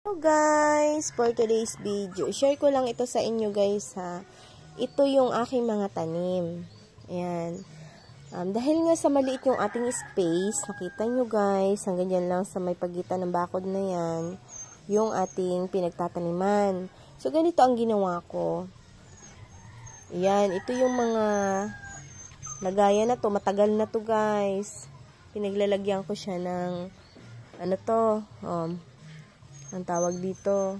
Hello guys, for today's video, share ko lang ito sa inyo guys ha. Ito yung aking mga tanim. Ayan. Dahil nga sa maliit yung ating space, nakita nyo guys, hanggang dyan lang sa may pagitan ng bakod na yan, yung ating pinagtataniman. So ganito ang ginawa ko. Ayan, ito yung mga lagayan na to, matagal na to guys. Pinaglalagyan ko siya ng ano to, ang tawag dito,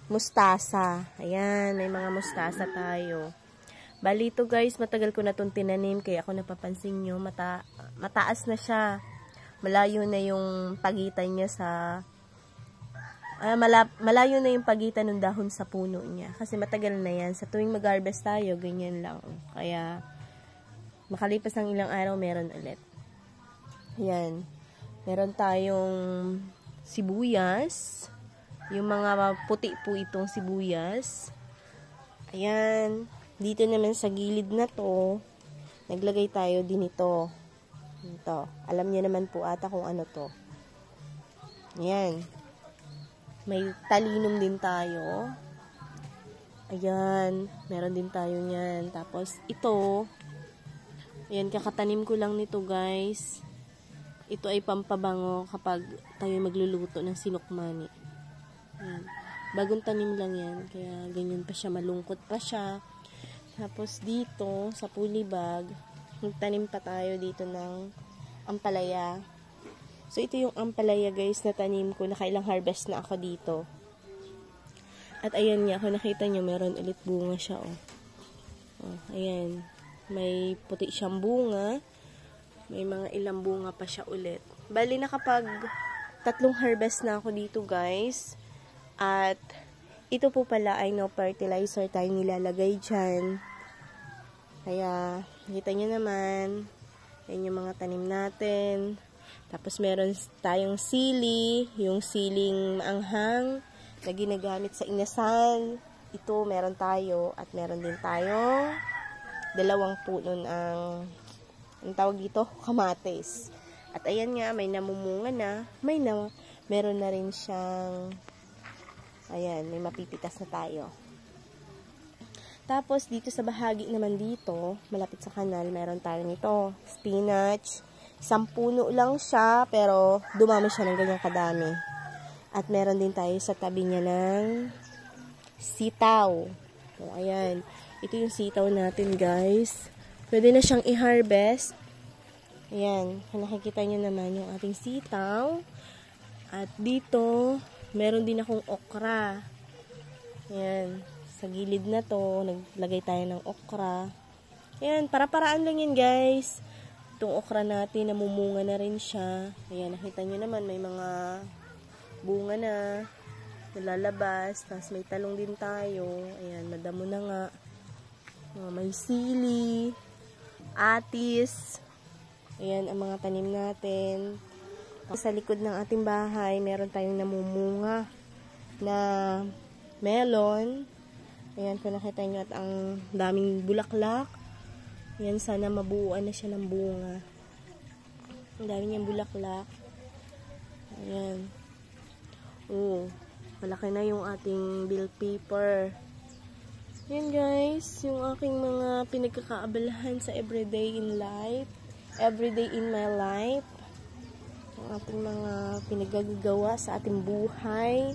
mustasa. Ayan, may mga mustasa tayo. Bali ito guys, matagal ko na itong tinanim, kaya ako napapansin nyo, mataas na siya. Malayo na yung pagitan niya sa, malayo na yung pagitan ng dahon sa puno niya. Kasi matagal na yan. Sa tuwing mag-harvest tayo, ganyan lang. Kaya, makalipas ang ilang araw, meron ulit. Ayan. Meron tayong sibuyas. Yung mga puti po itong sibuyas. Ayan. Dito naman sa gilid na to, naglagay tayo din ito. Ito. Alam niyo naman po ata kung ano to. Ayan. May talinum din tayo. Ayan. Meron din tayo niyan. Tapos ito. Ayan, kakatanim ko lang nito guys. Ito ay pampabango kapag tayo magluluto ng sinukmani. Ayan. Bagong tanim lang yan. Kaya ganyan pa siya. Malungkot pa siya. Tapos dito, sa pulibag, nagtanim pa tayo dito ng ampalaya. So, ito yung ampalaya guys na tanim ko. Nakailang harvest na ako dito. At ayan nga, kung nakita nyo, meron ulit bunga siya. Ayan. May puti siyang bunga. May mga ilang bunga pa siya ulit. Bali, nakapag 3 harvest na ako dito guys. At ito po pala ay no fertilizer tayo nilalagay dyan. Kaya kita nyo naman, yan yung mga tanim natin. Tapos meron tayong sili, yung siling maanghang na ginagamit sa inasal. Ito meron tayo at meron din tayo 2 puno ang tawag dito, kamatis. At ayan nga, may namumunga na, meron na rin siyang, ayan, may mapipitas na tayo. Tapos, dito sa bahagi naman dito, malapit sa kanal, meron tayo nito, spinach. 1 puno lang siya, pero dumami siya ng ganyang kadami. At meron din tayo sa tabi niya ng sitaw. O, ayan, ito yung sitaw natin guys. Pwede na siyang i-harvest. Ayan, nakikita nyo naman yung ating sitaw. At dito, meron din akong okra. Ayan, sa gilid na to, naglagay tayo ng okra. Ayan, para-paraan lang yan guys. Itong okra natin, namumunga na rin siya. Ayan, nakita nyo naman, may mga bunga na nalalabas. Tapos may talong din tayo. Ayan, madamo na nga. May sili, atis. Ayan, ang mga tanim natin. Sa likod ng ating bahay, meron tayong namumunga na melon. Ayan, kung nakita nyo, at ang daming bulaklak. Ayan, sana mabuuan na siya ng bunga. Ang dami niyang bulaklak. Ayan. Oh, malaki na yung ating bell pepper. Ayan guys, yung aking mga pinagkakaabalahan sa everyday in my life. Ang ating mga pinagagawa sa ating buhay.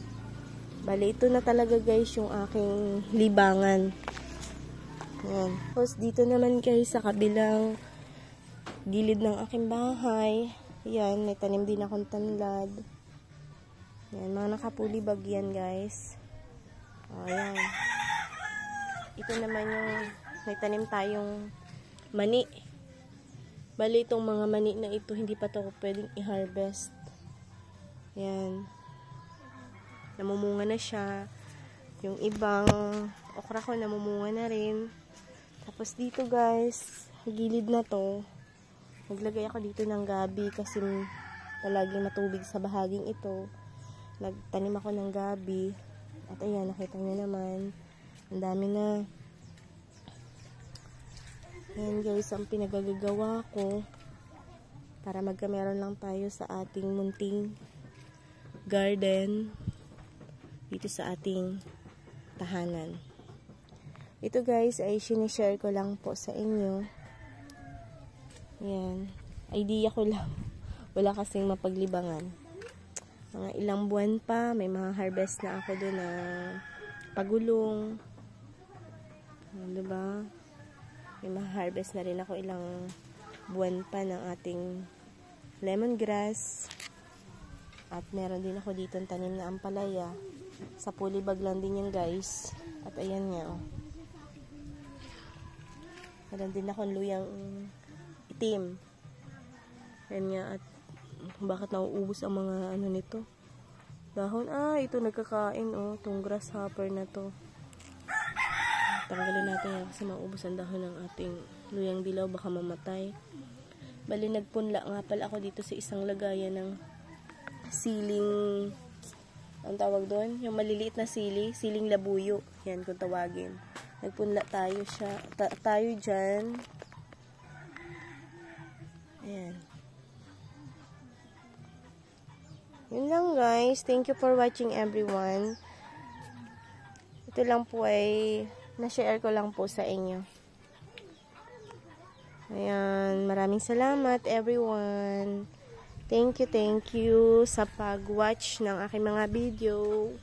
Bali, ito na talaga guys yung aking libangan. Ayan. Tapos dito naman guys sa kabilang gilid ng aking bahay. Ayan, may tanim din akong tanlad. Ayan, mga nakapulibag yan guys. Ayan. Ito naman yung may tanim tayong mani. Bali, itong mga mani na ito, hindi pa ito pwedeng i-harvest. Ayan. Namumunga na siya. Yung ibang okra ko, namumunga na rin. Tapos dito guys, gilid na to, naglagay ako dito ng gabi kasi palaging matubig sa bahaging ito. Nagtanim ako ng gabi. At ayan, nakita nyo naman. Ang dami na. Ayan guys, ang pinagagagawa ko para magkameron lang tayo sa ating munting garden. dito sa ating tahanan. Ito guys ay sinishare ko lang po sa inyo. Yan. Idea ko lang. Wala kasing mapaglibangan. Mga ilang buwan pa, may mga harvest na ako doon na pagulong. Diba? May mga harvest na rin ako ilang buwan pa ng ating lemongrass. At meron din ako dito ang tanim na ampalaya. Sa polybag lang din yan guys. At ayan nga oh. Meron din akong luyang itim. Ayan nga at bakit nauubos ang mga ano nito. Dahon. Ito nagkakain oh. Itong grasshopper na to. Tanggalin natin yan kasi maubos ang dahon ng ating luyang dilaw. Baka mamatay. Bali nagpunla nga pala ako dito sa isang lagayan ng siling, ang tawag doon, yung maliliit na siling labuyo, yan kung tawagin. Nagpunla tayo tayo dyan. Ayan. Yun lang guys, thank you for watching everyone. Ito lang po ay na-share ko lang po sa inyo. Ayan, maraming salamat everyone. Thank you sa pag-watch ng aking mga video.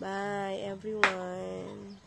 Bye everyone.